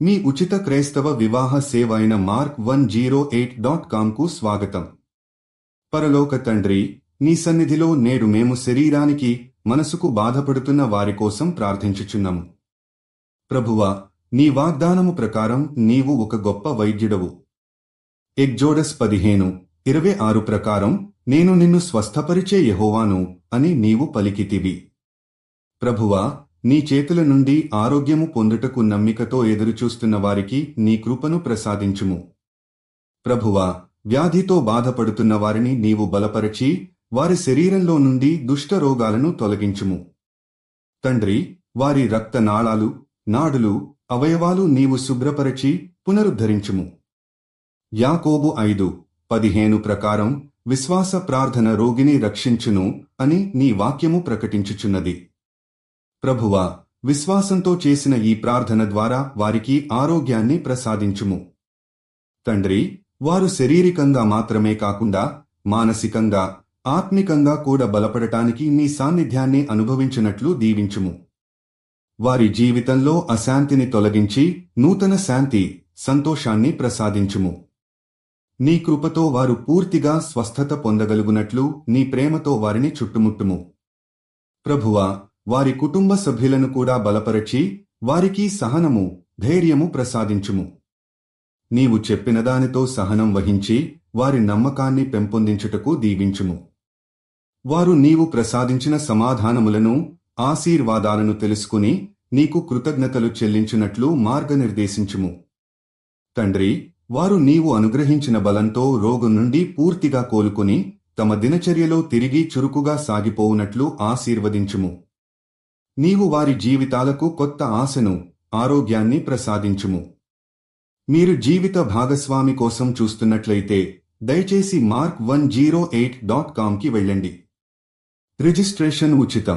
మీ ఉచిత క్రైస్తవ వివాహ సేవ అయిన mark108.com కు స్వాగతం. పరలోక తండ్రి, నీ సన్నిధిలో నేడు మేము శరీరానికి, మనసుకు బాధపడుతున్న వారి కోసం ప్రార్థించుచున్నాము. ప్రభువా, నీ వాగ్దానము ప్రకారం నీవు ఒక గొప్ప వైద్యుడవు. ఎగ్జోడస్ 15:26 ప్రకారం నేను నిన్ను స్వస్థపరిచే యెహోవాను అని నీవు పలికితివి. ప్రభువా, నీ చేతుల నుండి ఆరోగ్యము పొందుటకు నమ్మికతో ఎదురుచూస్తున్న వారికి నీ కృపను ప్రసాదించుము. ప్రభువా, వ్యాధితో బాధపడుతున్న వారిని నీవు బలపరచి వారి శరీరంలో నుండి దుష్ట రోగాలను తొలగించుము. తండ్రి, వారి రక్తనాళాలు, నాడులు, అవయవాలు నీవు శుభ్రపరచి పునరుద్ధరించుము. యాకోబు 5:15 ప్రకారం విశ్వాస ప్రార్థన రోగిని రక్షించును అని నీ వాక్యము ప్రకటించుచున్నది. ప్రభువా, విశ్వాసంతో చేసిన ఈ ప్రార్థన ద్వారా వారికి ఆరోగ్యాన్ని ప్రసాదించుము. తండ్రి, వారు శారీరకంగా మాత్రమే కాకుండా మానసికంగా, ఆత్మికంగా కూడా బలపడటానికి నీ సాన్నిధ్యాన్ని అనుభవించినట్లు దీవించుము. వారి జీవితంలో అశాంతిని తొలగించి నూతన శాంతి, సంతోషాన్ని ప్రసాదించుము. నీ కృపతో వారు పూర్తిగా స్వస్థత పొందగలుగునట్లు నీ ప్రేమతో వారిని చుట్టుముట్టుము. ప్రభువా, వారి కుటుంబ సభ్యులను కూడా బలపరచి వారికి సహనము, ధైర్యము ప్రసాదించుము. నీవు చెప్పిన దానితో సహనం వహించి వారి నమ్మకాన్ని పెంపొందించుటకు దీవించుము. వారు నీవు ప్రసాదించిన సమాధానములను, ఆశీర్వాదాలను తెలుసుకుని నీకు కృతజ్ఞతలు చెల్లించునట్లు మార్గనిర్దేశించుము. తండ్రి, వారు నీవు అనుగ్రహించిన బలంతో రోగం నుండి పూర్తిగా కోలుకుని తమ దినచర్యలో తిరిగి చురుకుగా సాగిపోవునట్లు ఆశీర్వదించుము. నీవు వారి జీవితాలకు కొత్త ఆశను, ఆరోగ్యాన్ని ప్రసాదించుము. మీరు జీవిత భాగస్వామి కోసం చూస్తున్నట్లయితే దయచేసి mark108.com కి వెళ్ళండి. రిజిస్ట్రేషన్ ఉచితం.